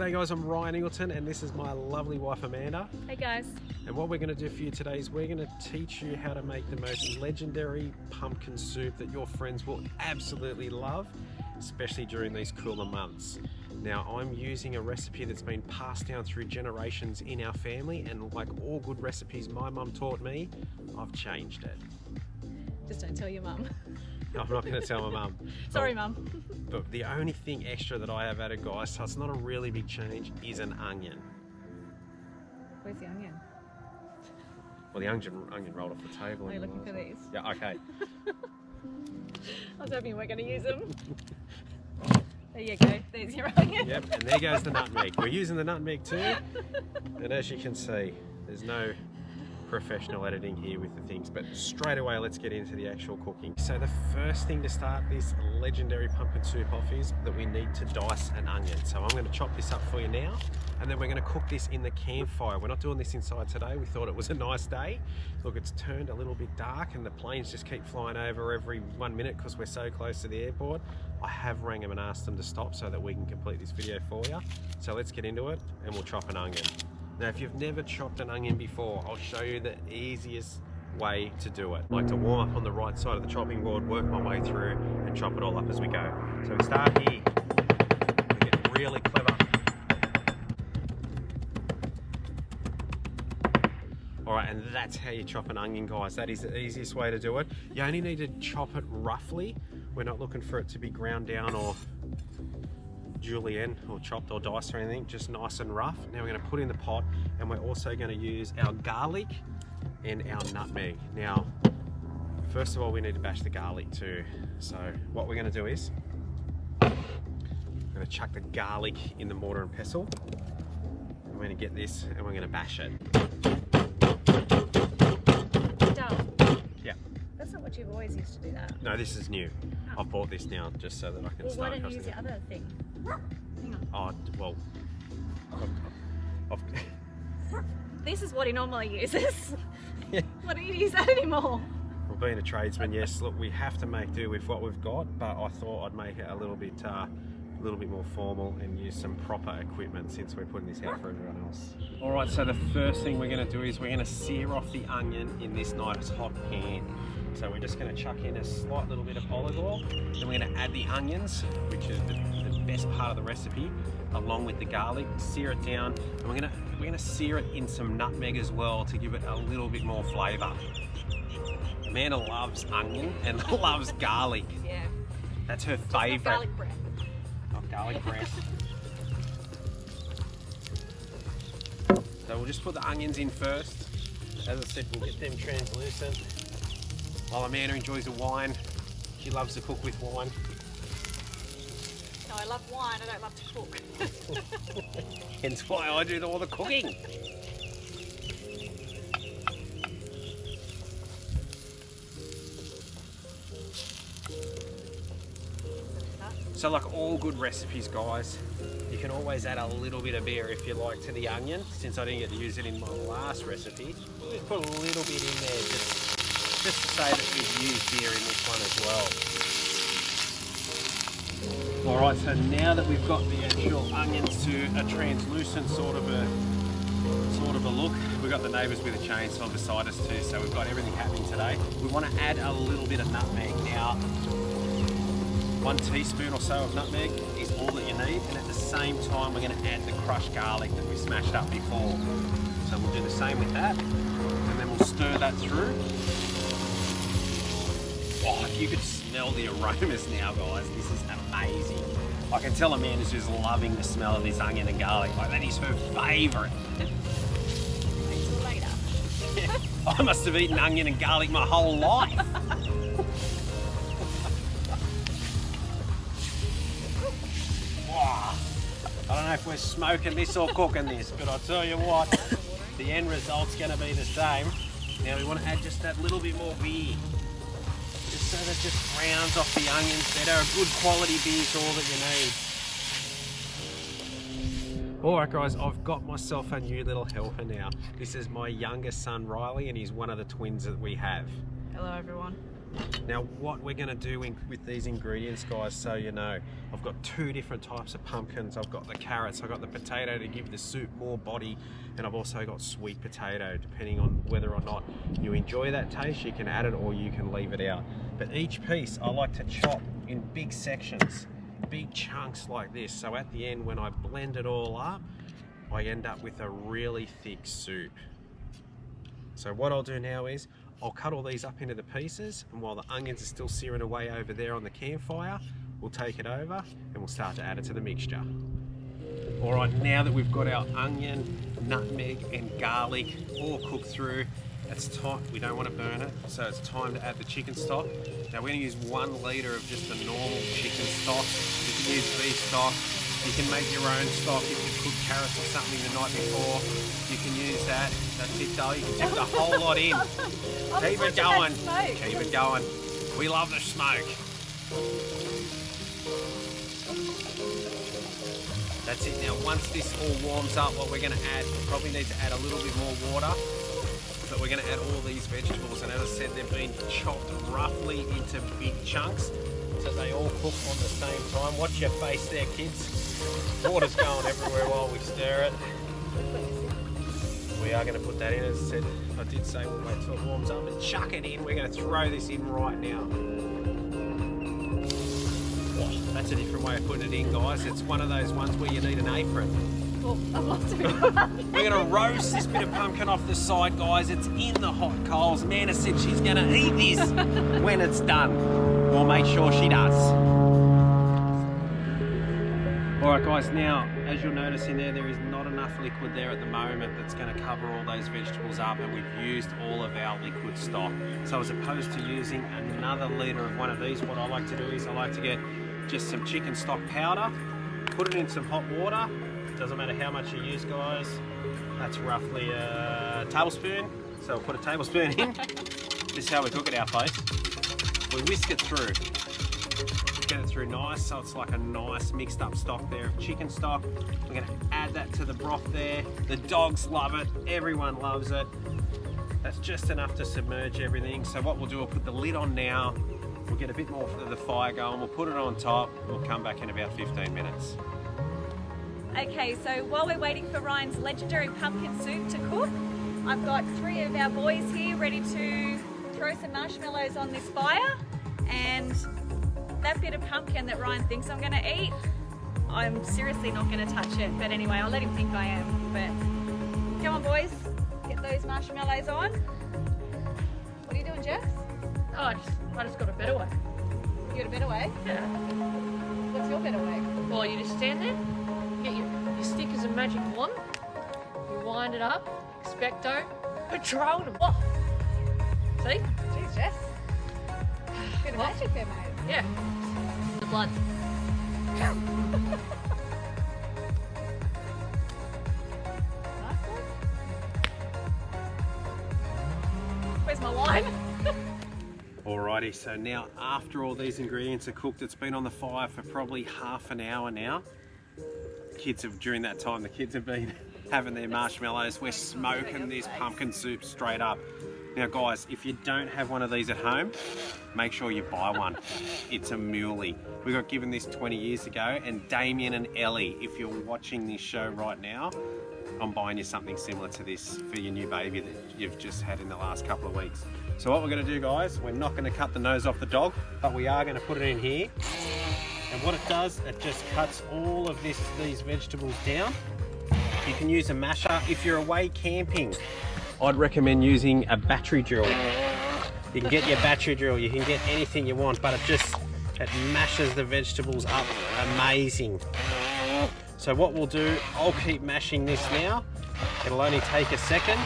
Hey guys, I'm Ryan Ingleton and this is my lovely wife Amanda. Hey guys. And what we're going to do for you today is we're going to teach you how to make the most legendary pumpkin soup that your friends will absolutely love, especially during these cooler months. Now I'm using a recipe that's been passed down through generations in our family, and like all good recipes my mum taught me, I've changed it. Just don't tell your mum. I'm not going to tell my mum. Sorry mum. But the only thing extra that I have added, guys, so it's not a really big change, is an onion. Where's the onion? Well, the onion rolled off the table. Are you looking for these? Yeah, okay. I was hoping you weren't going to use them. There you go, there's your onion. Yep, and there goes the nutmeg. We're using the nutmeg too. And as you can see, there's no professional editing here with the things, but straight away let's get into the actual cooking. So the first thing to start this legendary pumpkin soup off is that we need to dice an onion. So I'm going to chop this up for you now, and then we're going to cook this in the campfire. We're not doing this inside today. We thought it was a nice day. Look, it's turned a little bit dark and the planes just keep flying over every 1 minute because we're so close to the airport. I have rang them and asked them to stop so that we can complete this video for you. So let's get into it and we'll chop an onion. Now, if you've never chopped an onion before, I'll show you the easiest way to do it. I like to warm up on the right side of the chopping board, work my way through and chop it all up as we go. So we start here, we get really clever. All right, and that's how you chop an onion, guys. That is the easiest way to do it. You only need to chop it roughly. We're not looking for it to be ground down or julienne or chopped or diced or anything, just nice and rough. Now we're going to put in the pot, and we're also going to use our garlic and our nutmeg. Now, first of all, we need to bash the garlic too. So what we're going to do is I'm going to chuck the garlic in the mortar and pestle. We're going to get this and we're going to bash it. Yeah. That's not what you've always used to do that. No, this is new. I've bought this now just so that I can Well, start. why don't you use the other thing? Hang on. Oh, well. This is what he normally uses. Yeah. Why don't you use that anymore? Well, being a tradesman, yes, look, we have to make do with what we've got, but I thought I'd make it a little bit more formal and use some proper equipment since we're putting this out for everyone else. All right, so the first thing we're going to do is we're going to sear off the onion in this nice hot pan. So we're just going to chuck in a slight little bit of olive oil, then we're going to add the onions, which is the best part of the recipe, along with the garlic, sear it down, and we're going to sear it in some nutmeg as well to give it a little bit more flavour. Amanda loves onion and loves garlic. Yeah. That's her Just favourite. not garlic bread. Not garlic bread. So we'll just put the onions in first. As I said, we'll get them translucent. While Amanda enjoys a wine, she loves to cook with wine. No, I love wine, I don't love to cook. Hence why I do all the cooking. So like all good recipes, guys, you can always add a little bit of beer if you like to the onion. Since I didn't get to use it in my last recipe, we'll just put a little bit in there just to say that we've used beer in this one as well. All right, so now that we've got the actual onions to a translucent sort of a look, we've got the neighbours with a chainsaw beside us too, so we've got everything happening today. We want to add a little bit of nutmeg. Now, 1 teaspoon or so of nutmeg is all that you need, and at the same time we're going to add the crushed garlic that we smashed up before. So we'll do the same with that, and then we'll stir that through. Oh, if you could smell the aromas now, guys, this is amazing. I can tell Amanda's just loving the smell of this onion and garlic. Like, that is her favourite. Later. Yeah, I must have eaten onion and garlic my whole life. I don't know if we're smoking this or cooking this, but I'll tell you what, the end result's going to be the same. Now we want to add just that little bit more beer, just so that just rounds off the onions better. A good quality beer is all that you need. Alright guys, I've got myself a new little helper now. This is my youngest son Riley, and he's one of the twins that we have. Hello everyone. Now what we're going to do with these ingredients, guys, so you know, I've got 2 different types of pumpkins. I've got the carrots, I've got the potato to give the soup more body, and I've also got sweet potato. Depending on whether or not you enjoy that taste, you can add it or you can leave it out. But each piece I like to chop in big sections, big chunks like this. So at the end, when I blend it all up, I end up with a really thick soup. So what I'll do now is I'll cut all these up into the pieces, and while the onions are still searing away over there on the campfire, we'll take it over and we'll start to add it to the mixture. All right, now that we've got our onion, nutmeg and garlic all cooked through, it's time, we don't want to burn it, so it's time to add the chicken stock. Now we're going to use 1 litre of just the normal chicken stock. You can use beef stock, you can make your own stock. If you cook carrots or something the night before, you can use that. That's it though, you can dip the whole lot in. Keep it going, keep it going. We love the smoke. That's it. Now once this all warms up, what we're going to add, we probably need to add a little bit more water, but we're going to add all these vegetables, and as I said, they've been chopped roughly into big chunks so they all cook on the same time. Watch your face there, kids. Water's going everywhere while we stir it. We are going to put that in. As I said, I did say we'll wait till it warms up and chuck it in. We're going to throw this in right now. Oh, that's a different way of putting it in, guys. It's one of those ones where you need an apron. Oh, I've lost it. We're going to roast this bit of pumpkin off the side, guys. It's in the hot coals. Amanda said she's going to eat this when it's done. We'll make sure she does. Alright guys, now as you'll notice in there is not enough liquid there at the moment that's going to cover all those vegetables up, and we've used all of our liquid stock. So as opposed to using another litre of one of these, what I like to do is I like to get just some chicken stock powder, put it in some hot water. Doesn't matter how much you use, guys. That's roughly a tablespoon. So we'll put a tablespoon in. This is how we cook it, our place. We whisk it through. Get it through nice, so it's like a nice mixed up stock there of chicken stock. We're going to add that to the broth there. The dogs love it, everyone loves it. That's just enough to submerge everything. So what we'll do, we'll put the lid on now. We'll get a bit more of the fire going. We'll put it on top. We'll come back in about 15 minutes. Okay, so while we're waiting for Ryan's legendary pumpkin soup to cook, I've got 3 of our boys here ready to throw some marshmallows on this fire, and that bit of pumpkin that Ryan thinks I'm going to eat, I'm seriously not going to touch it. But anyway, I'll let him think I am. But come on boys, get those marshmallows on. What are you doing, Jess? Oh, I just got a better way. You got a better way? Yeah. What's your better way? Well, you just stand there, get your stick as a magic wand, you wind it up, expecto Patronum. Oh. See? Jeez, Jess. Bit of magic there, mate. Yeah. The blood. Nice one. Where's my wine? Alrighty, so now after all these ingredients are cooked, it's been on the fire for probably half an hour now. During that time, the kids have been having their marshmallows. We're smoking this pumpkin soup straight up. Now guys, if you don't have one of these at home, make sure you buy one. It's a muley. We got given this 20 years ago, and Damien and Ellie, if you're watching this show right now, I'm buying you something similar to this for your new baby that you've just had in the last couple of weeks. So what we're going to do, guys, we're not going to cut the nose off the dog, but we are going to put it in here. And what it does, it just cuts all of these vegetables down. You can use a masher. If you're away camping, I'd recommend using a battery drill. You can get your battery drill, you can get anything you want, but it mashes the vegetables up amazing. So what we'll do, I'll keep mashing this now. It'll only take a second.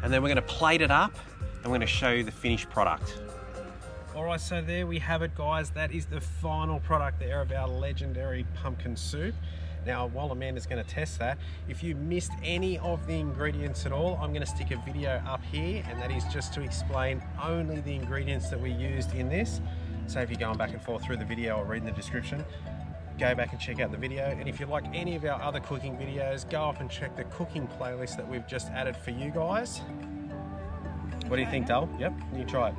And then we're gonna plate it up and we're gonna show you the finished product. All right, so there we have it, guys. That is the final product there of our legendary pumpkin soup. Now, while Amanda's going to test that, if you missed any of the ingredients at all, I'm going to stick a video up here, and that is just to explain only the ingredients that we used in this. So if you're going back and forth through the video or reading the description, go back and check out the video. And if you like any of our other cooking videos, go up and check the cooking playlist that we've just added for you guys. What do you think, Dale? Yep, you try it.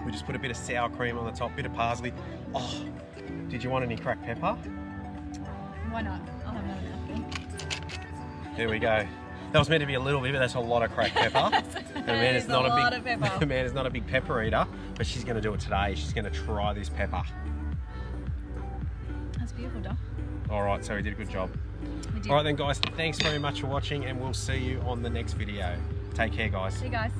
We just put a bit of sour cream on the top, bit of parsley. Oh, did you want any cracked pepper? Why not? I'll have another mouthful. There we go. That was meant to be a little bit, but that's a lot of cracked pepper. And man is not a big pepper. man is not a big pepper eater, but she's going to do it today. She's going to try this pepper. That's beautiful, Doc. All right, so we did a good job. We did. All right then, guys. Thanks very much for watching, and we'll see you on the next video. Take care, guys. See you guys.